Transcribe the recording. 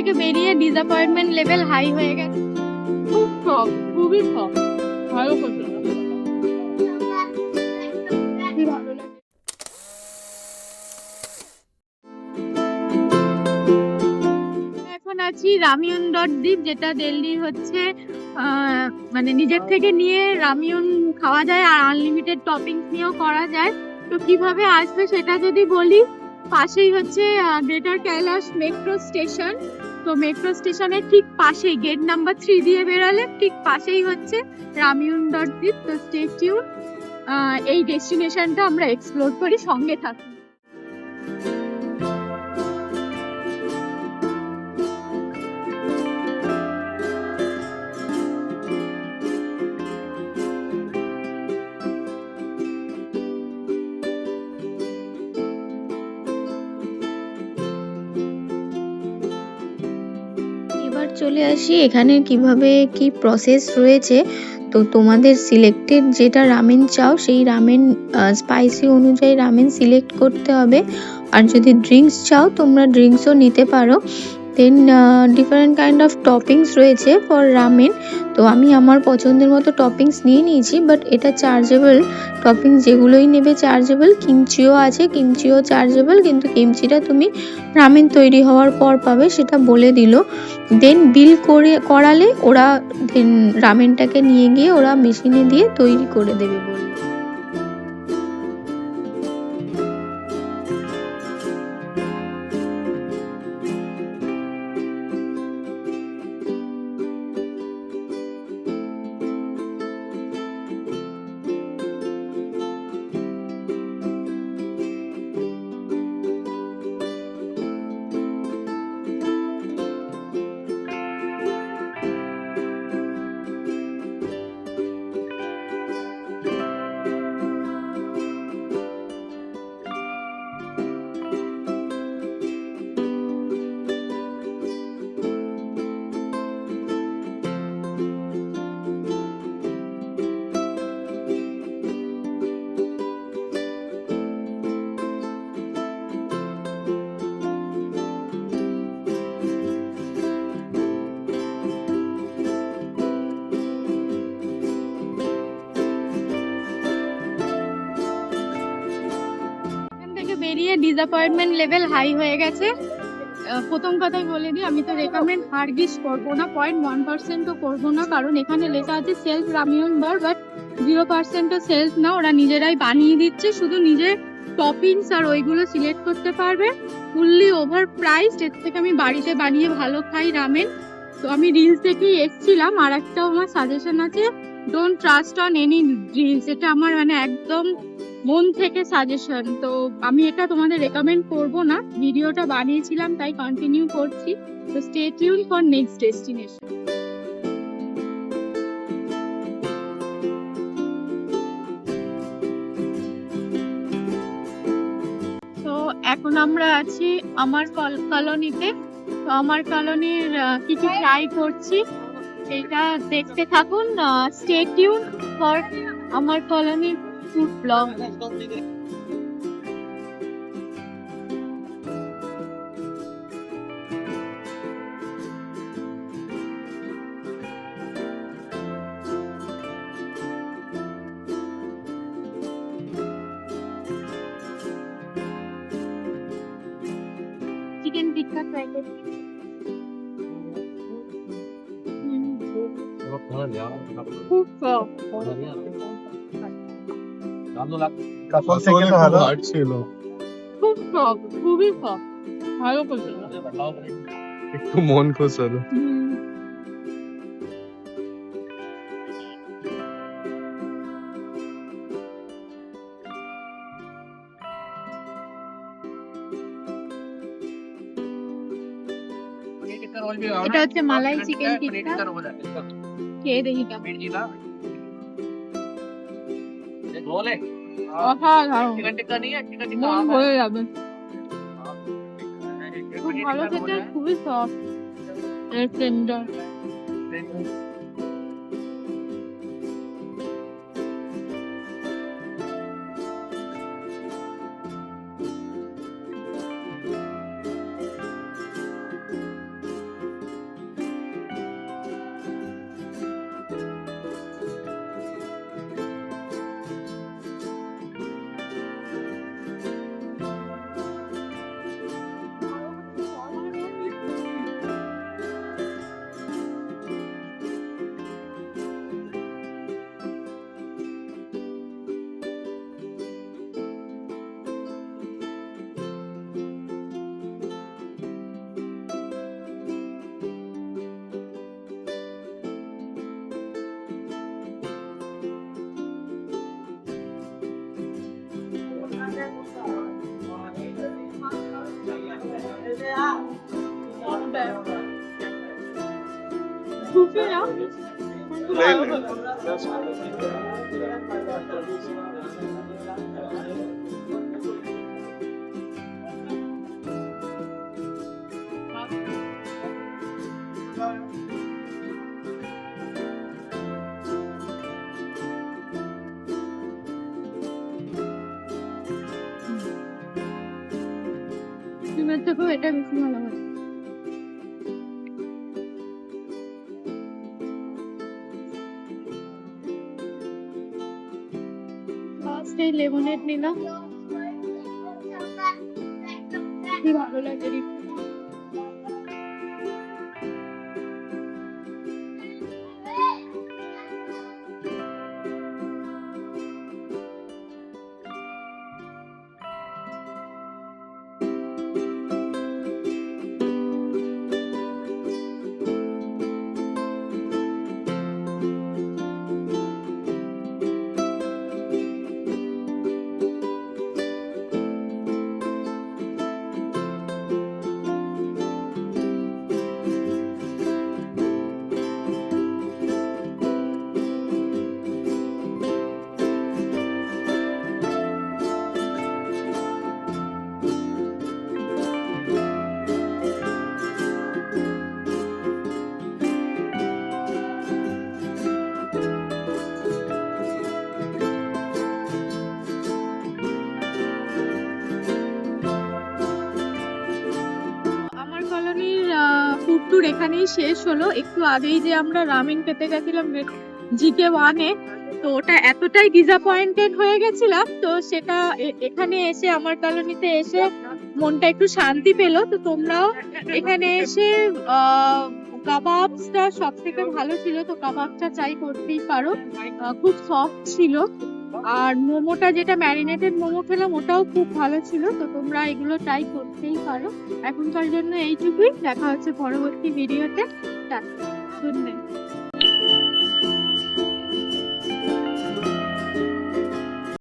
থেকে বেরিয়ে disappointment level high হয়ে গেছে। খুব শখ, খুবই শখ। ভালো করছে, খুবই ভালো লাগে। এখন আছি রামিয়ন ডট দ্বীপ, যেটা দিল্লির হচ্ছে মানে নিজের থেকে নিয়ে রামিয়ন খাওয়া যায় আর আনলিমিটেড টপিংস নিয়েও করা যায়। তো কিভাবে আসবে সেটা যদি বলি, পাশেই হচ্ছে গ্রেটার কৈলাস মেট্রো স্টেশন। তো মেট্রো স্টেশনের ঠিক পাশেই গেট নাম্বার 3 দিয়ে বেরালে ঠিক পাশেই হচ্ছে রামিয়ন ডট দ্বীপ। তো স্টে টিউন, এই ডেস্টিনেশনটা আমরা এক্সপ্লোর করি, সঙ্গে থাকি। এবার চলে আসি এখানে কিভাবে কি প্রসেস রয়েছে। তো তোমাদের সিলেক্টেড যেটা রামেন চাও সেই রামেন স্পাইসি অনুযায়ী রামেন সিলেক্ট করতে হবে। আর যদি ড্রিঙ্কস চাও তোমরা ড্রিঙ্কসও নিতে পারো। দেন ডিফারেন্ট কাইন্ড অফ টপিংস রয়েছে ফর রামেন। তো আমি আমার পছন্দের মতো টপিংস নিয়ে নিয়েছি, বাট এটা চার্জেবল টপিংস, যেগুলোই নেবে চার্জেবল। কিমচিও আছে, কিমচিও চার্জেবল, কিন্তু কিমচিটা তুমি রামেন তৈরি হওয়ার পর পাবে, সেটা বলে দিল। দেন বিল করালে ওরা দেন রামেনটাকে নিয়ে গিয়ে ওরা মেশিনে দিয়ে তৈরি করে দেবে বলল। বেরিয়ে ডিসঅ্যাপয়েন্টমেন্ট লেভেল হাই হয়ে গেছে। প্রথম কথাই বলে দিই, আমি তো রেকমেন্ড হারগিজ করবো না, 0.1%ও করবো না, কারণ এখানে লেখা আছে সেলফ রামিয়ন বার, বাট 0%ও সেলফ না, ওরা নিজেরাই বানিয়ে দিচ্ছে, শুধু নিজের টপিংস আর ওইগুলো সিলেক্ট করতে পারবে। ফুললি ওভার প্রাইস, এর থেকে আমি বাড়িতে বানিয়ে ভালো খাই রামেন। তো আমি রিলস দেখেই এসছিলাম। আর একটা আমার সাজেশন আছে, don't trust on any reels, এটা আমার মানে একদম মন থেকে সাজেশন। তো আমি এটা তোমাদের রেকমেন্ড করব না, ভিডিওটা বানিয়েছিলাম তাই কন্টিনিউ করছি। তো stay tune for next destination. তো এখন আমরা আছি আমার কলোনিতে। তো আমার কলোনির কি কি ট্রাই করছি সেটা দেখতে থাকুন। স্টে টিউন ফর আমার কলোনির ফুড ব্লগ। চিকেন টিক্কা ট্রাই করছি। খুব কাপল থেকে তো ভালো ছিল, খুব শখ, খুবই শখ। ভালো করছে, একটু মন খুশ হলো। এটা হচ্ছে মালাই চিকেন টিক্কা, খেয়ে দেখি কেমন। অসাধারণ, মন ভরে যাবে। খুব ভালো খেতে, খুবই সফট, টেন্ডার। বুঝি না ডিমের থেকেও এটা বেশি ভালো হয়। ফার্স্ট এই লেমনেড নিলাম, কি ভালো লাগে রে। আমার কলোনির ফুড ট্যুর এখানেই শেষ হলো। একটু আগেই যে আমরা রামেন খেতে গেছিলাম GK1-এ, তো ওটা এতটাই ডিসঅ্যাপয়েন্টেড হয়ে গেছিলাম, তো সেটা এখানে এসে আমার কলোনিতে এসে মনটা একটু শান্তি পেলো। তো তোমরাও এখানে এসে কাবাবসটা সব থেকে ভালো ছিল, তো কাবাবটা ট্রাই করতেই পারো, খুব সফট ছিল। আর মোমোটা যেটা ম্যারিনেটেড মোমো খেলাম ওটাও খুব ভালো ছিল, তো তোমরা এগুলো ট্রাই করতেই পারো। এখনকার জন্য এইটুকুই, দেখা হচ্ছে পরবর্তী ভিডিওতে। Good night.